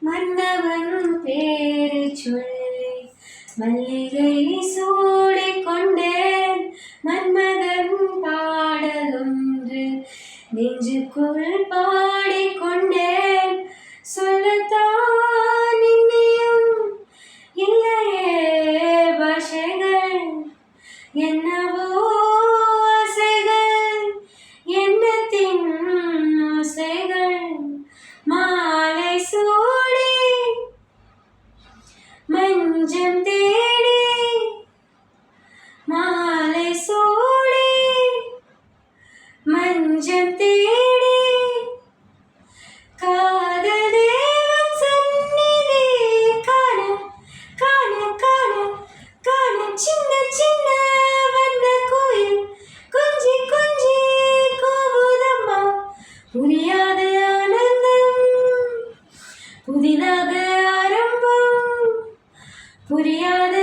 மன்னவன் பேரை சொல்லி மல்லிகை சூடிக் கொண்டேன். மன்மதன் பாடலொன்று நெஞ்சுக்குள் பாடிக்கொண்டேன். சொல்லத்தான் இன்னியும் இல்லையே பாஷைகள், என்னவோ ஆசைகள், எண்ணத்தின் ஓசைகள். மாலை சூடி மஞ்சம் தேடி, மாலை சூடி மஞ்சம் தேடி, காதல் தேவன் சந்நிதி காண காண காண காண, சின்ன சின்ன வண்ண கோயில் கொஞ்சி கொஞ்சி கூவுதம்மா. புரியாத ஆனந்தம் புதிதாக ஆரம்பம், புரியாத